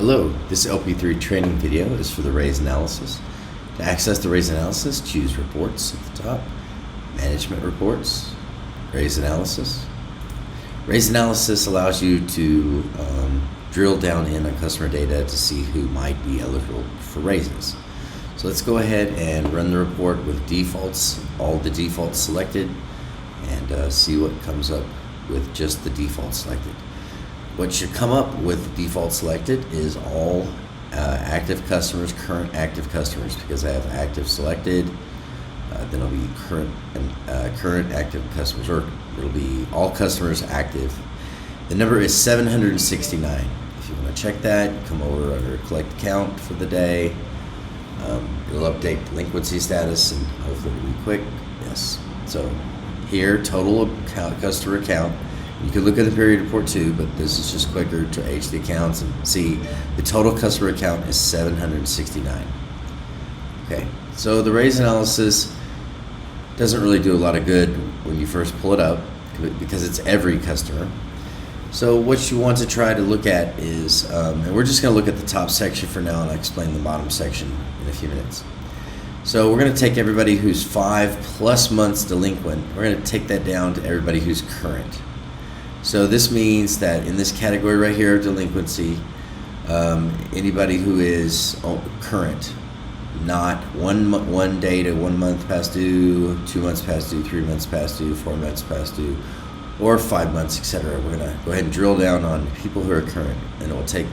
Hello, this LP3 training video is for the raise analysis. To access the raise analysis, choose Reports at the top, Management Reports, Raise Analysis. Raise analysis allows you to drill down in on customer data to see who might be eligible for raises. So let's go ahead and run the report with defaults, all the defaults selected, and see what comes up with just the default selected. What should come up with default selected is all active customers, current active customers, because I have active selected. Then it'll be current active customers, or it'll be all customers active. The number is 769. If you want to check that, come over under collect count for the day. It'll update delinquency status, and hopefully it'll be quick. Yes. So here, total customer account. You can look at the period report too, but this is just quicker to age the accounts and see the total customer account is 769. Okay, so the raise analysis doesn't really do a lot of good when you first pull it up because it's every customer. So what you want to try to look at is, and we're just going to look at the top section for now, and I'll explain the bottom section in a few minutes. So we're going to take everybody who's 5+ months delinquent, we're going to take that down to everybody who's current. So this means that in this category right here of delinquency, anybody who is current, not one day to 1 month past due, 2 months past due, 3 months past due, 4 months past due, or 5 months, etc. We're gonna go ahead and drill down on people who are current, and we'll take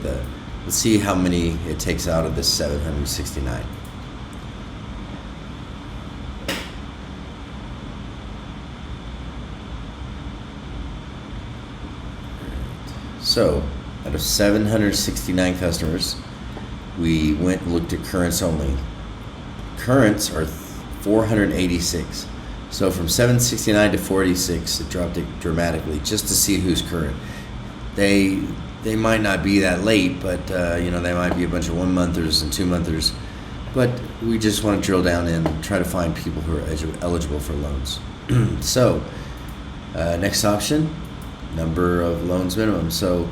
let's see how many it takes out of this 769. So, out of 769 customers, we went and looked at currents only. Currents are 486. So from 769 to 46, it dropped it dramatically just to see who's current. They might not be that late, but they might be a bunch of 1-monthers and 2-monthers. But we just want to drill down and try to find people who are eligible for loans. So, next option. Number of loans minimum. So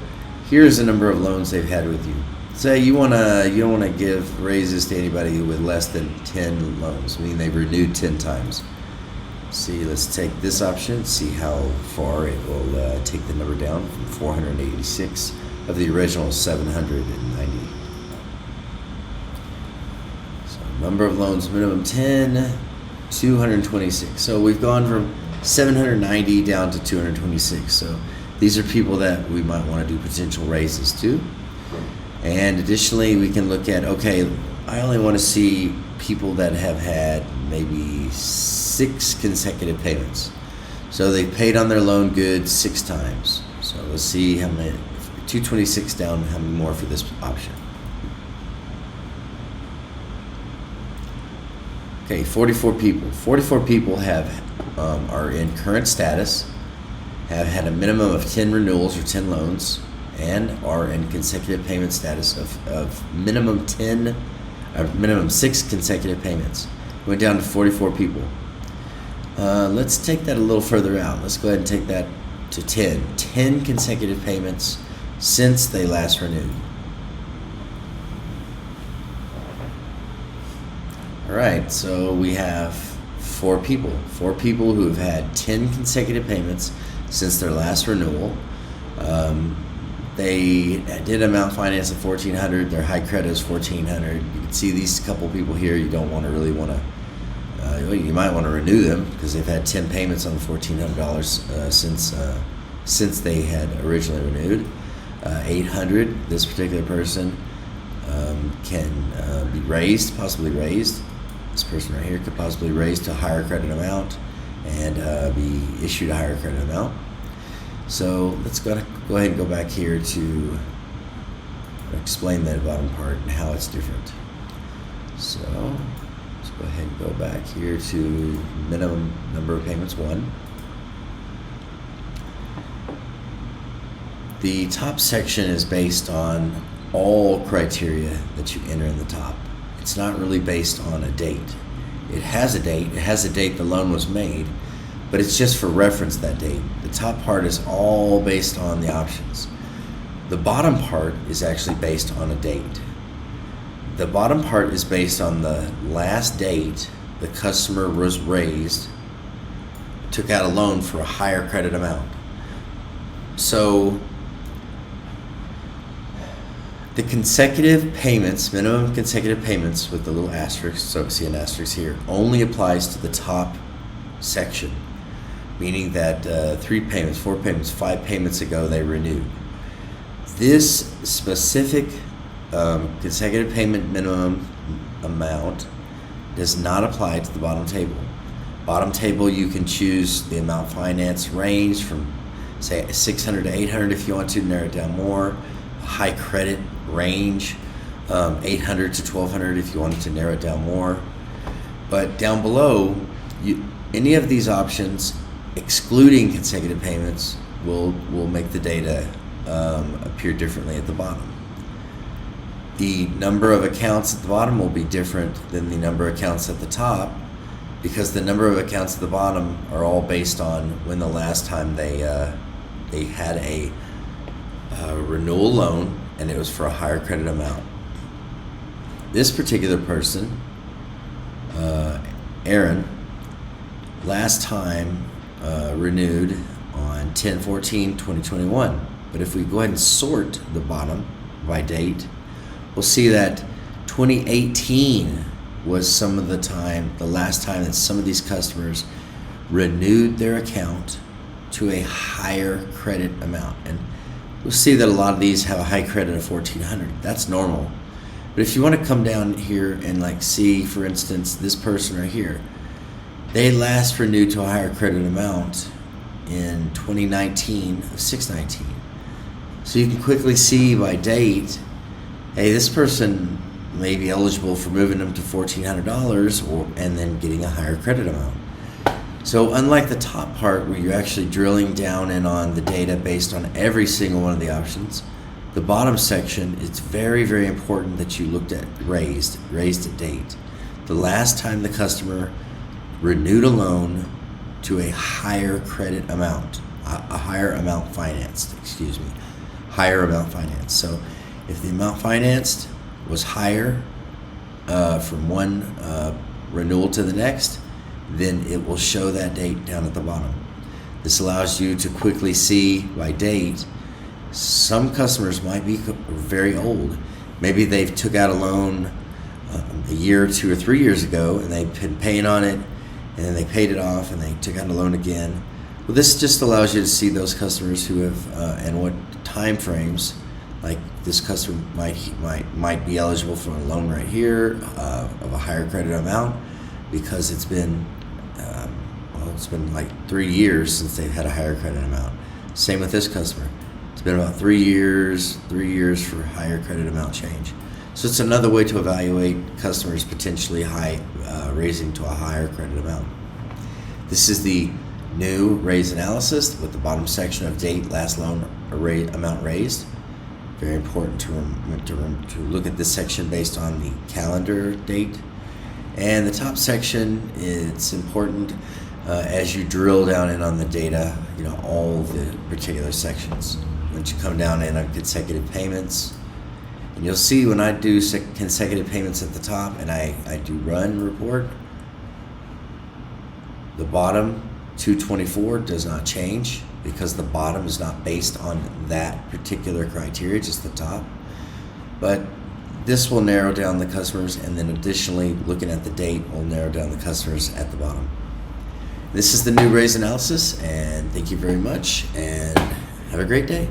here's the number of loans they've had with you. Say you don't want to give raises to anybody with less than 10 loans. I mean, they've renewed 10 times. See, let's take this option, see how far it will take the number down from 486 of the original 790. So number of loans minimum 10, 226. So we've gone from 790 down to 226. So these are people that we might want to do potential raises to. And additionally, we can look at, okay, I only want to see people that have had maybe 6 consecutive payments. So they paid on their loan good 6 times. So let's see how many, 226 down, how many more for this option. Okay, 44 people. 44 people are in current status, have had a minimum of 10 renewals or 10 loans, and are in consecutive payment status of minimum 6 consecutive payments. Went down to 44 people. Let's take that a little further out. Let's go ahead and take that to 10. 10 consecutive payments since they last renewed. All right, so we have 4 people who have had 10 consecutive payments since their last renewal. They did amount finance of $1,400. Their high credit is $1,400. You can see these couple people here. You don't really want to. You might want to renew them because they've had 10 payments on the $1,400 since they had originally renewed. $800. This particular person can be raised, possibly raised. This person right here could possibly raise to a higher credit amount and be issued a higher credit amount. So let's go ahead and go back here to explain that bottom part and how it's different. So let's go ahead and go back here to minimum number of payments 1. The top section is based on all criteria that you enter in the top. It's not really based on a date. It has a date. It has a date the loan was made, but it's just for reference that date. The top part is all based on the options. The bottom part is actually based on a date. The bottom part is based on the last date the customer was raised, took out a loan for a higher credit amount. So the consecutive payments, minimum consecutive payments with the little asterisk, so see an asterisk here, only applies to the top section, meaning that 3 payments, 4 payments, 5 payments ago they renewed. This specific consecutive payment minimum amount does not apply to the bottom table. Bottom table, you can choose the amount finance range from say 600 to 800 if you want to narrow it down more. High credit range, 800 to 1200 if you wanted to narrow it down more. But down below, any of these options, excluding consecutive payments, will make the data appear differently at the bottom. The number of accounts at the bottom will be different than the number of accounts at the top, because the number of accounts at the bottom are all based on when the last time they had a renewal loan and it was for a higher credit amount. This particular person, Aaron, last time renewed on 10/14/2021. But if we go ahead and sort the bottom by date, we'll see that 2018 was the last time that some of these customers renewed their account to a higher credit amount. And we'll see that a lot of these have a high credit of 1400. That's normal. But if you want to come down here and see, for instance, this person right here, they last renewed to a higher credit amount in 2019 of 619. So you can quickly see by date, hey, this person may be eligible for moving them to $1,400 and then getting a higher credit amount. So unlike the top part where you're actually drilling down in on the data based on every single one of the options, the bottom section, it's very, very important that you looked at raised at date. The last time the customer renewed a loan to a higher credit amount, a higher amount financed, higher amount financed. So if the amount financed was higher from one renewal to the next, then it will show that date down at the bottom. This allows you to quickly see by date. Some customers might be very old. Maybe they've took out a loan a year, 2 or 3 years ago, and they've been paying on it, and then they paid it off, and they took out a loan again. Well, this just allows you to see those customers who have and what time frames. Like this customer might be eligible for a loan right here of a higher credit amount because it's been it's been like 3 years since they've had a higher credit amount. Same with this customer. It's been about 3 years for higher credit amount change. So it's another way to evaluate customers potentially raising to a higher credit amount. This is the new raise analysis with the bottom section of date, last loan amount raised. Very important to look at this section based on the calendar date. And the top section, it's important as you drill down in on the data, all the particular sections. Once you come down in on consecutive payments, and you'll see when I do consecutive payments at the top and I do run report, the bottom 224 does not change because the bottom is not based on that particular criteria, just the top. But this will narrow down the customers, and then additionally looking at the date will narrow down the customers at the bottom. This is the new raise analysis, and thank you very much, and have a great day.